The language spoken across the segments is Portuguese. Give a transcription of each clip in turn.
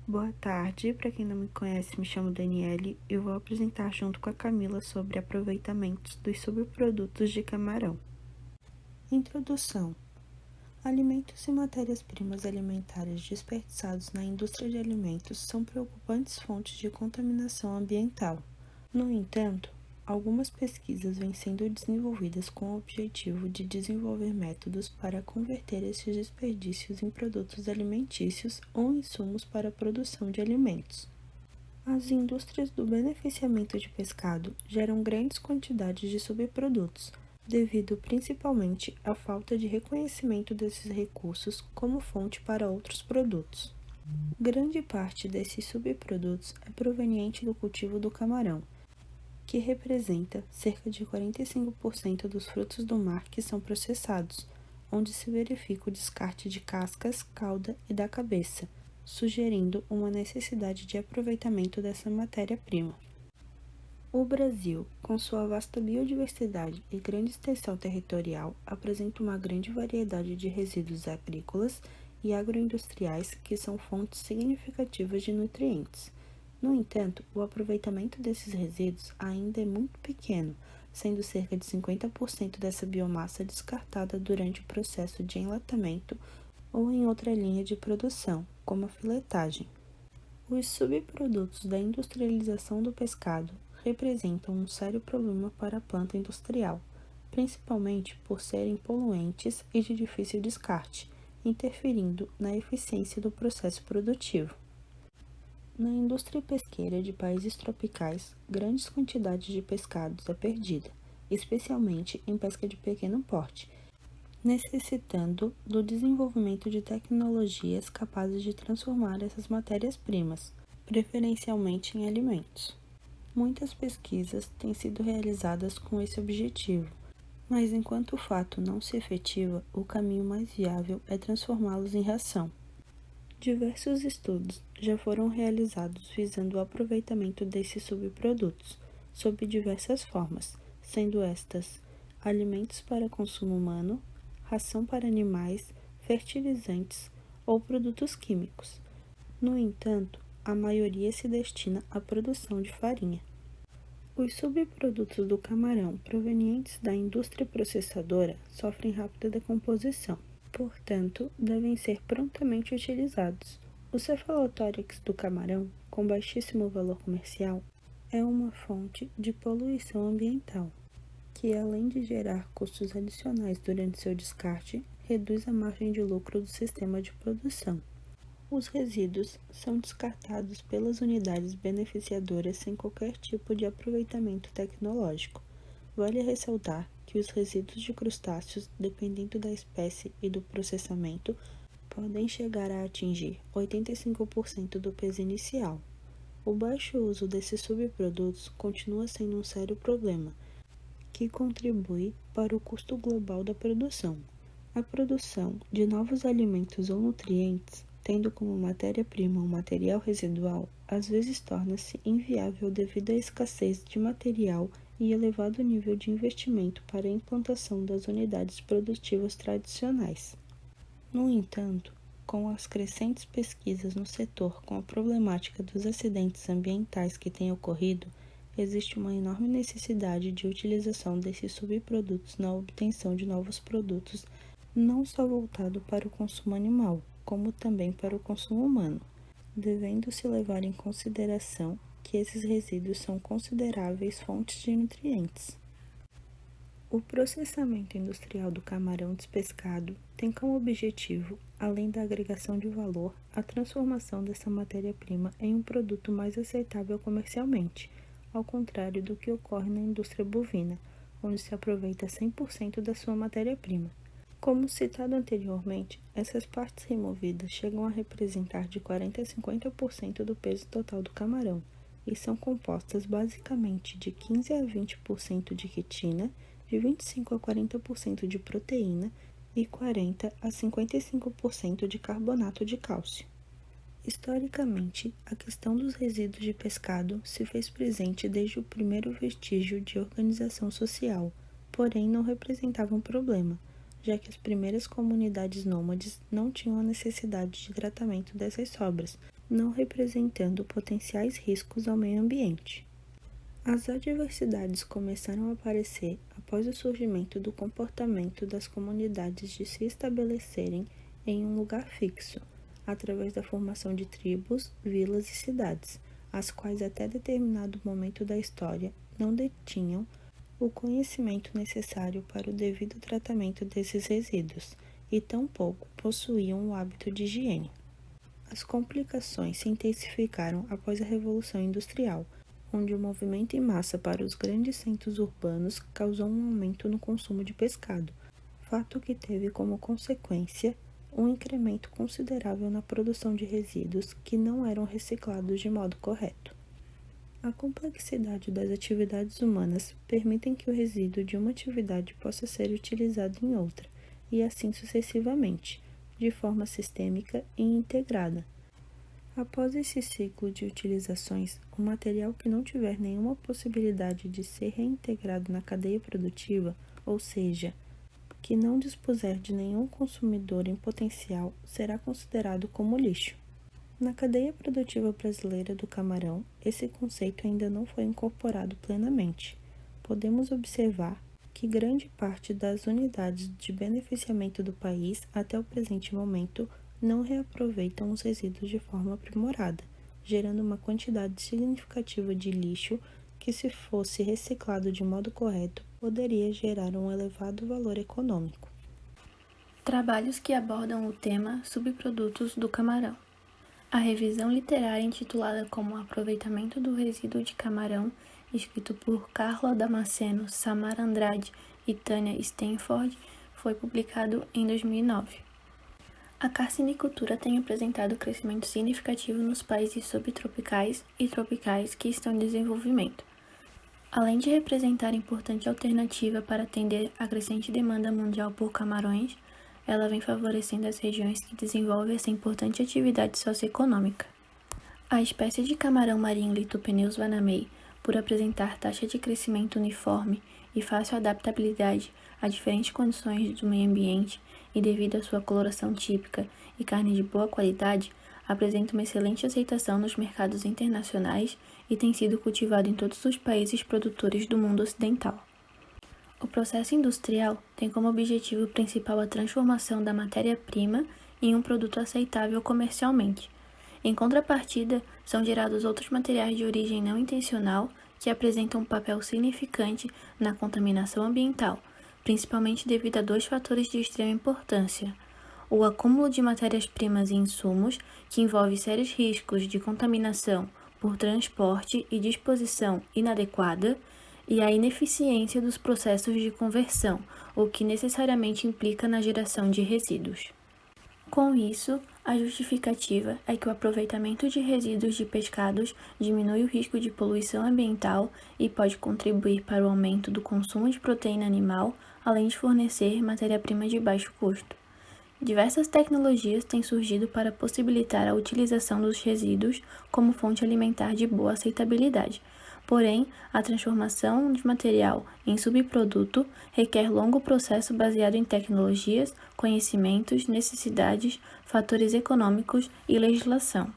Boa tarde, para quem não me conhece, me chamo Daniele e vou apresentar junto com a Camila sobre aproveitamentos dos subprodutos de camarão. Introdução: alimentos e matérias-primas alimentares desperdiçados na indústria de alimentos são preocupantes fontes de contaminação ambiental. No entanto, algumas pesquisas vêm sendo desenvolvidas com o objetivo de desenvolver métodos para converter esses desperdícios em produtos alimentícios ou insumos para a produção de alimentos. As indústrias do beneficiamento de pescado geram grandes quantidades de subprodutos, devido principalmente à falta de reconhecimento desses recursos como fonte para outros produtos. Grande parte desses subprodutos é proveniente do cultivo do camarão, que representa cerca de 45% dos frutos do mar que são processados, onde se verifica o descarte de cascas, cauda e da cabeça, sugerindo uma necessidade de aproveitamento dessa matéria-prima. O Brasil, com sua vasta biodiversidade e grande extensão territorial, apresenta uma grande variedade de resíduos agrícolas e agroindustriais que são fontes significativas de nutrientes. No entanto, o aproveitamento desses resíduos ainda é muito pequeno, sendo cerca de 50% dessa biomassa descartada durante o processo de enlatamento ou em outra linha de produção, como a filetagem. Os subprodutos da industrialização do pescado representam um sério problema para a planta industrial, principalmente por serem poluentes e de difícil descarte, interferindo na eficiência do processo produtivo. Na indústria pesqueira de países tropicais, grandes quantidades de pescados é perdida, especialmente em pesca de pequeno porte, necessitando do desenvolvimento de tecnologias capazes de transformar essas matérias-primas, preferencialmente em alimentos. Muitas pesquisas têm sido realizadas com esse objetivo, mas enquanto o fato não se efetiva, o caminho mais viável é transformá-los em ração. Diversos estudos já foram realizados visando o aproveitamento desses subprodutos, sob diversas formas, sendo estas alimentos para consumo humano, ração para animais, fertilizantes ou produtos químicos. No entanto, a maioria se destina à produção de farinha. Os subprodutos do camarão provenientes da indústria processadora sofrem rápida decomposição. Portanto, devem ser prontamente utilizados. O cefalotórax do camarão, com baixíssimo valor comercial, é uma fonte de poluição ambiental, que além de gerar custos adicionais durante seu descarte, reduz a margem de lucro do sistema de produção. Os resíduos são descartados pelas unidades beneficiadoras sem qualquer tipo de aproveitamento tecnológico. Vale ressaltar que os resíduos de crustáceos, dependendo da espécie e do processamento, podem chegar a atingir 85% do peso inicial. O baixo uso desses subprodutos continua sendo um sério problema, que contribui para o custo global da produção. A produção de novos alimentos ou nutrientes, tendo como matéria-prima um material residual, às vezes torna-se inviável devido à escassez de material e elevado nível de investimento para a implantação das unidades produtivas tradicionais. No entanto, com as crescentes pesquisas no setor com a problemática dos acidentes ambientais que têm ocorrido, existe uma enorme necessidade de utilização desses subprodutos na obtenção de novos produtos, não só voltado para o consumo animal, como também para o consumo humano, devendo-se levar em consideração que esses resíduos são consideráveis fontes de nutrientes. O processamento industrial do camarão despescado tem como objetivo, além da agregação de valor, a transformação dessa matéria-prima em um produto mais aceitável comercialmente, ao contrário do que ocorre na indústria bovina, onde se aproveita 100% da sua matéria-prima. Como citado anteriormente, essas partes removidas chegam a representar de 40% a 50% do peso total do camarão, e são compostas basicamente de 15% a 20% de quitina, de 25% a 40% de proteína e 40% a 55% de carbonato de cálcio. Historicamente, a questão dos resíduos de pescado se fez presente desde o primeiro vestígio de organização social, porém não representava um problema, já que as primeiras comunidades nômades não tinham a necessidade de tratamento dessas sobras, não representando potenciais riscos ao meio ambiente. As adversidades começaram a aparecer após o surgimento do comportamento das comunidades de se estabelecerem em um lugar fixo, através da formação de tribos, vilas e cidades, as quais até determinado momento da história não detinham o conhecimento necessário para o devido tratamento desses resíduos e tampouco possuíam o hábito de higiene. As complicações se intensificaram após a Revolução Industrial, onde o movimento em massa para os grandes centros urbanos causou um aumento no consumo de pescado, fato que teve como consequência um incremento considerável na produção de resíduos que não eram reciclados de modo correto. A complexidade das atividades humanas permitem que o resíduo de uma atividade possa ser utilizado em outra, e assim sucessivamente, de forma sistêmica e integrada. Após esse ciclo de utilizações, o material que não tiver nenhuma possibilidade de ser reintegrado na cadeia produtiva, ou seja, que não dispuser de nenhum consumidor em potencial, será considerado como lixo. Na cadeia produtiva brasileira do camarão, esse conceito ainda não foi incorporado plenamente. Podemos observar que grande parte das unidades de beneficiamento do país, até o presente momento, não reaproveitam os resíduos de forma aprimorada, gerando uma quantidade significativa de lixo que, se fosse reciclado de modo correto, poderia gerar um elevado valor econômico. Trabalhos que abordam o tema subprodutos do camarão. A revisão literária intitulada como Aproveitamento do Resíduo de Camarão, escrito por Carla Damasceno, Samara Andrade e Tânia Stanford, foi publicado em 2009. A carcinicultura tem apresentado crescimento significativo nos países subtropicais e tropicais que estão em desenvolvimento. Além de representar importante alternativa para atender a crescente demanda mundial por camarões, ela vem favorecendo as regiões que desenvolvem essa importante atividade socioeconômica. A espécie de camarão marinho Lithopeneus vanamei, por apresentar taxa de crescimento uniforme e fácil adaptabilidade a diferentes condições do meio ambiente e devido à sua coloração típica e carne de boa qualidade, apresenta uma excelente aceitação nos mercados internacionais e tem sido cultivado em todos os países produtores do mundo ocidental. O processo industrial tem como objetivo principal a transformação da matéria-prima em um produto aceitável comercialmente. Em contrapartida, são gerados outros materiais de origem não intencional que apresentam um papel significante na contaminação ambiental, principalmente devido a dois fatores de extrema importância: o acúmulo de matérias-primas e insumos, que envolve sérios riscos de contaminação por transporte e disposição inadequada, e a ineficiência dos processos de conversão, o que necessariamente implica na geração de resíduos. Com isso, a justificativa é que o aproveitamento de resíduos de pescados diminui o risco de poluição ambiental e pode contribuir para o aumento do consumo de proteína animal, além de fornecer matéria-prima de baixo custo. Diversas tecnologias têm surgido para possibilitar a utilização dos resíduos como fonte alimentar de boa aceitabilidade. Porém, a transformação de material em subproduto requer longo processo baseado em tecnologias, conhecimentos, necessidades, fatores econômicos e legislação.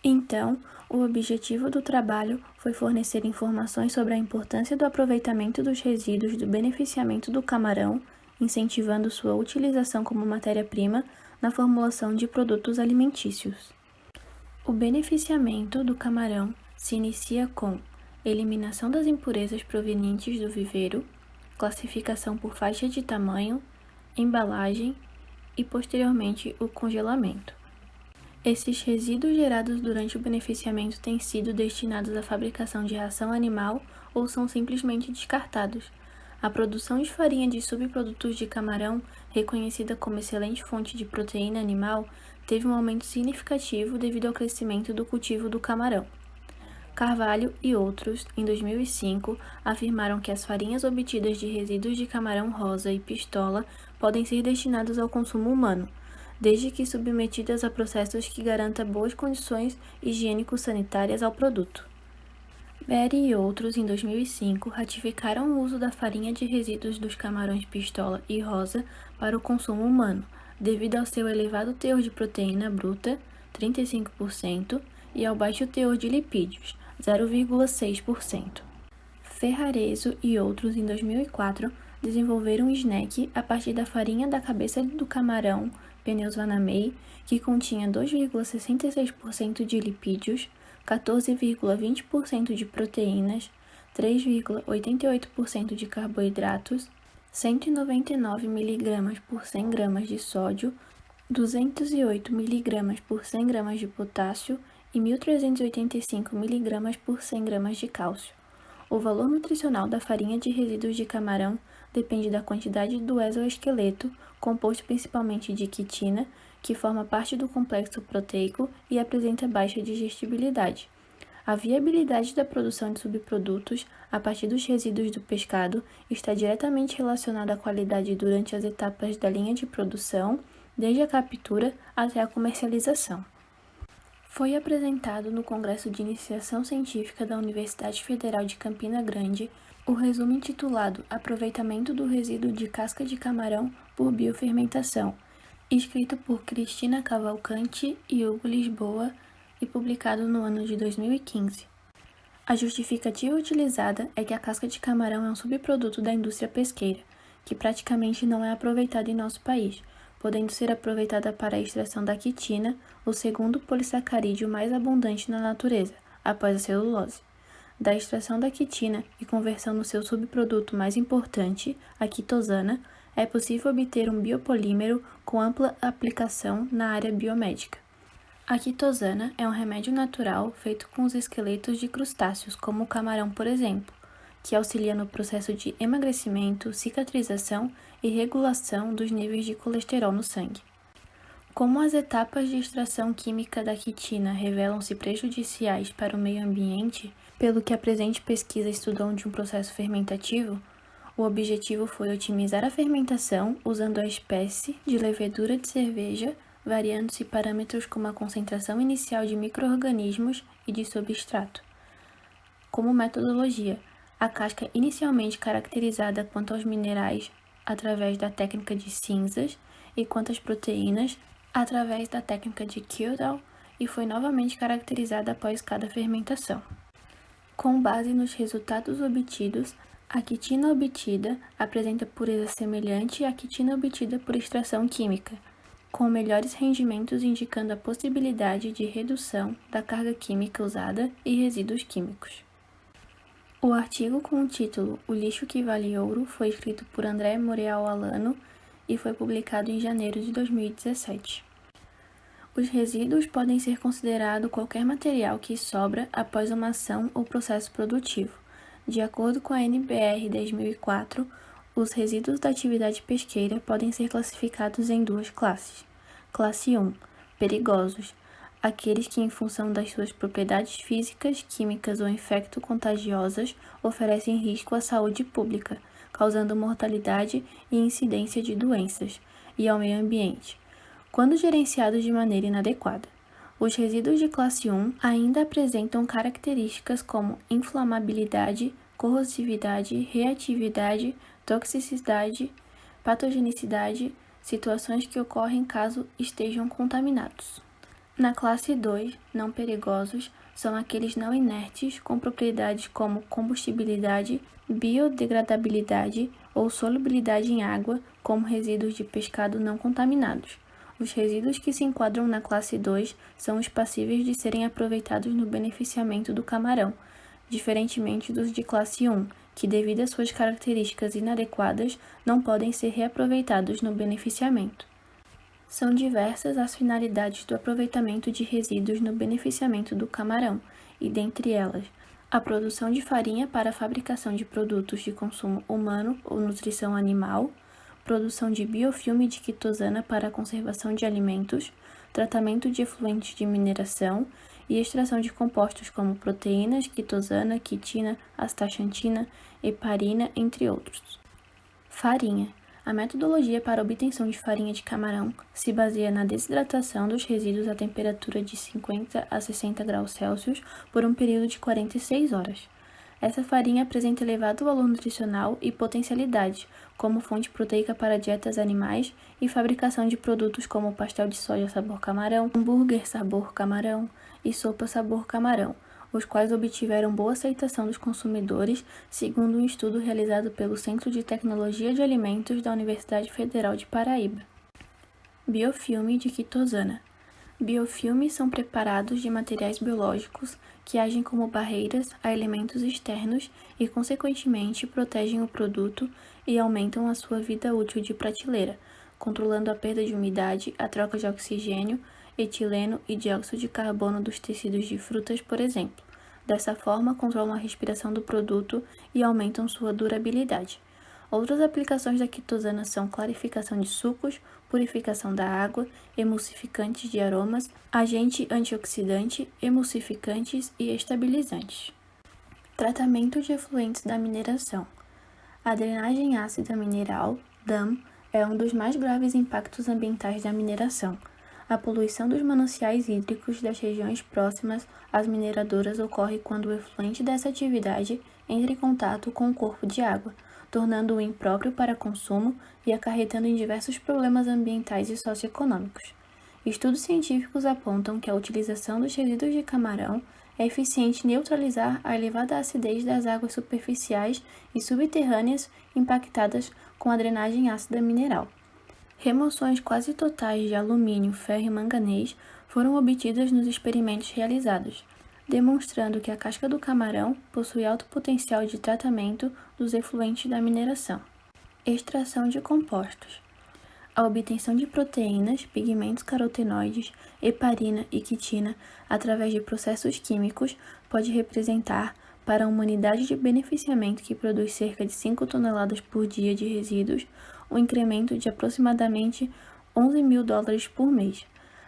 Então, o objetivo do trabalho foi fornecer informações sobre a importância do aproveitamento dos resíduos do beneficiamento do camarão, incentivando sua utilização como matéria-prima na formulação de produtos alimentícios. O beneficiamento do camarão se inicia com eliminação das impurezas provenientes do viveiro, classificação por faixa de tamanho, embalagem e, posteriormente, o congelamento. Esses resíduos gerados durante o beneficiamento têm sido destinados à fabricação de ração animal ou são simplesmente descartados. A produção de farinha de subprodutos de camarão, reconhecida como excelente fonte de proteína animal, teve um aumento significativo devido ao crescimento do cultivo do camarão. Carvalho e outros, em 2005, afirmaram que as farinhas obtidas de resíduos de camarão rosa e pistola podem ser destinadas ao consumo humano, desde que submetidas a processos que garantam boas condições higiênico-sanitárias ao produto. Berry e outros, em 2005, ratificaram o uso da farinha de resíduos dos camarões pistola e rosa para o consumo humano, devido ao seu elevado teor de proteína bruta, 0,35%, e ao baixo teor de lipídios, 0,6%. Ferrarezo e outros, em 2004, desenvolveram um snack a partir da farinha da cabeça do camarão, Peneus vanamei, que continha 2,66% de lipídios, 14,20% de proteínas, 3,88% de carboidratos, 199 mg por 100 gramas de sódio, 208 mg por 100 gramas de potássio e 1.385 mg por 100 gramas de cálcio. O valor nutricional da farinha de resíduos de camarão depende da quantidade do exoesqueleto, composto principalmente de quitina, que forma parte do complexo proteico e apresenta baixa digestibilidade. A viabilidade da produção de subprodutos a partir dos resíduos do pescado está diretamente relacionada à qualidade durante as etapas da linha de produção, desde a captura até a comercialização. Foi apresentado no Congresso de Iniciação Científica da Universidade Federal de Campina Grande o resumo intitulado Aproveitamento do resíduo de casca de camarão por biofermentação, escrito por Cristina Cavalcante e Hugo Lisboa e publicado no ano de 2015. A justificativa utilizada é que a casca de camarão é um subproduto da indústria pesqueira, que praticamente não é aproveitada em nosso país, podendo ser aproveitada para a extração da quitina, o segundo polissacarídeo mais abundante na natureza, após a celulose. Da extração da quitina e conversão no seu subproduto mais importante, a quitosana, é possível obter um biopolímero com ampla aplicação na área biomédica. A quitosana é um remédio natural feito com os esqueletos de crustáceos, como o camarão, por exemplo, que auxilia no processo de emagrecimento, cicatrização e regulação dos níveis de colesterol no sangue. Como as etapas de extração química da quitina revelam-se prejudiciais para o meio ambiente, pelo que a presente pesquisa estudou de um processo fermentativo, o objetivo foi otimizar a fermentação usando a espécie de levedura de cerveja, variando-se parâmetros como a concentração inicial de micro-organismos e de substrato. Como metodologia, a casca inicialmente caracterizada quanto aos minerais através da técnica de cinzas e quanto às proteínas através da técnica de Kildall e foi novamente caracterizada após cada fermentação. Com base nos resultados obtidos, a quitina obtida apresenta pureza semelhante à quitina obtida por extração química, com melhores rendimentos indicando a possibilidade de redução da carga química usada e resíduos químicos. O artigo com o título O lixo que vale ouro foi escrito por André Moreal Alano e foi publicado em janeiro de 2017. Os resíduos podem ser considerados qualquer material que sobra após uma ação ou processo produtivo. De acordo com a NBR 10.004, os resíduos da atividade pesqueira podem ser classificados em duas classes. Classe 1. Perigosos. Aqueles que, em função das suas propriedades físicas, químicas ou infecto-contagiosas, oferecem risco à saúde pública, causando mortalidade e incidência de doenças, e ao meio ambiente, quando gerenciados de maneira inadequada. Os resíduos de classe 1 ainda apresentam características como inflamabilidade, corrosividade, reatividade, toxicidade, patogenicidade, situações que ocorrem caso estejam contaminados. Na classe 2, não perigosos, são aqueles não inertes com propriedades como combustibilidade, biodegradabilidade ou solubilidade em água, como resíduos de pescado não contaminados. Os resíduos que se enquadram na classe 2 são os passíveis de serem aproveitados no beneficiamento do camarão, diferentemente dos de classe 1, que, devido às suas características inadequadas, não podem ser reaproveitados no beneficiamento. São diversas as finalidades do aproveitamento de resíduos no beneficiamento do camarão, e dentre elas, a produção de farinha para a fabricação de produtos de consumo humano ou nutrição animal, produção de biofilme de quitosana para a conservação de alimentos, tratamento de efluentes de mineração e extração de compostos como proteínas, quitosana, quitina, astaxantina, heparina, entre outros. Farinha. A metodologia para a obtenção de farinha de camarão se baseia na desidratação dos resíduos a temperatura de 50 a 60 graus Celsius por um período de 46 horas. Essa farinha apresenta elevado valor nutricional e potencialidade, como fonte proteica para dietas animais e fabricação de produtos como pastel de soja sabor camarão, hambúrguer sabor camarão e sopa sabor camarão, os quais obtiveram boa aceitação dos consumidores, segundo um estudo realizado pelo Centro de Tecnologia de Alimentos da Universidade Federal de Paraíba. Biofilme de quitosana. Biofilmes são preparados de materiais biológicos que agem como barreiras a elementos externos e, consequentemente, protegem o produto e aumentam a sua vida útil de prateleira, controlando a perda de umidade, a troca de oxigênio, etileno e dióxido de carbono dos tecidos de frutas, por exemplo. Dessa forma, controlam a respiração do produto e aumentam sua durabilidade. Outras aplicações da quitosana são clarificação de sucos, purificação da água, emulsificantes de aromas, agente antioxidante, emulsificantes e estabilizantes. Tratamento de efluentes da mineração. A drenagem ácida mineral, DAM, é um dos mais graves impactos ambientais da mineração. A poluição dos mananciais hídricos das regiões próximas às mineradoras ocorre quando o efluente dessa atividade entra em contato com o corpo de água, tornando-o impróprio para consumo e acarretando em diversos problemas ambientais e socioeconômicos. Estudos científicos apontam que a utilização dos resíduos de camarão é eficiente em neutralizar a elevada acidez das águas superficiais e subterrâneas impactadas com a drenagem ácida mineral. Remoções quase totais de alumínio, ferro e manganês foram obtidas nos experimentos realizados, demonstrando que a casca do camarão possui alto potencial de tratamento dos efluentes da mineração. Extração de compostos. A obtenção de proteínas, pigmentos carotenoides, heparina e quitina através de processos químicos pode representar, para uma unidade de beneficiamento que produz cerca de 5 toneladas por dia de resíduos, um incremento de aproximadamente $11.000 por mês.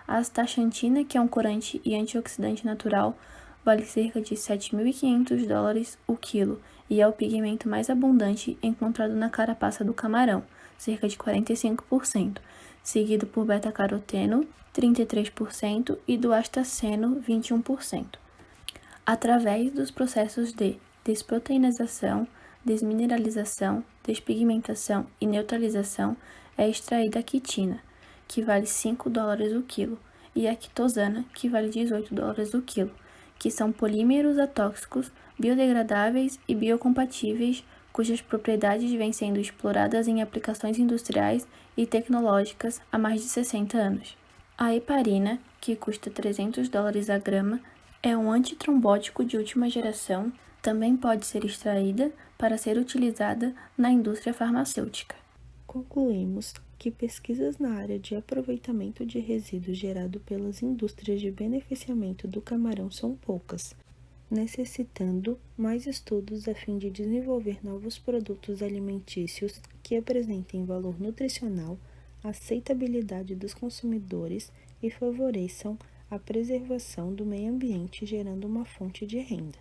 A astaxantina, que é um corante e antioxidante natural, vale cerca de $7.500 o quilo e é o pigmento mais abundante encontrado na carapaça do camarão, cerca de 45%, seguido por beta-caroteno, 33%, e do astaceno, 21%. Através dos processos de desproteinização, desmineralização, despigmentação e neutralização é extraída a quitina, que vale $5 o quilo, e a quitosana, que vale $18 o quilo, que são polímeros atóxicos, biodegradáveis e biocompatíveis, cujas propriedades vêm sendo exploradas em aplicações industriais e tecnológicas há mais de 60 anos. A heparina, que custa $300 a grama, é um antitrombótico de última geração, também pode ser extraída para ser utilizada na indústria farmacêutica. Concluímos que pesquisas na área de aproveitamento de resíduos gerado pelas indústrias de beneficiamento do camarão são poucas, necessitando mais estudos a fim de desenvolver novos produtos alimentícios que apresentem valor nutricional, aceitabilidade dos consumidores e favoreçam a preservação do meio ambiente, gerando uma fonte de renda.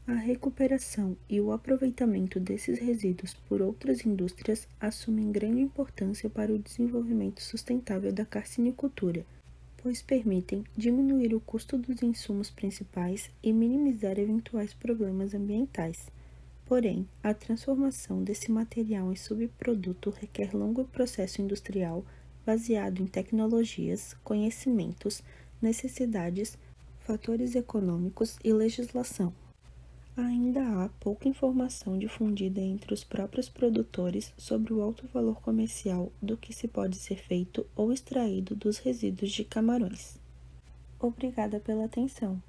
A recuperação e o aproveitamento desses resíduos por outras indústrias assumem grande importância para o desenvolvimento sustentável da carcinicultura, pois permitem diminuir o custo dos insumos principais e minimizar eventuais problemas ambientais. Porém, a transformação desse material em subproduto requer longo processo industrial baseado em tecnologias, conhecimentos, necessidades, fatores econômicos e legislação. Ainda há pouca informação difundida entre os próprios produtores sobre o alto valor comercial do que se pode ser feito ou extraído dos resíduos de camarões. Obrigada pela atenção.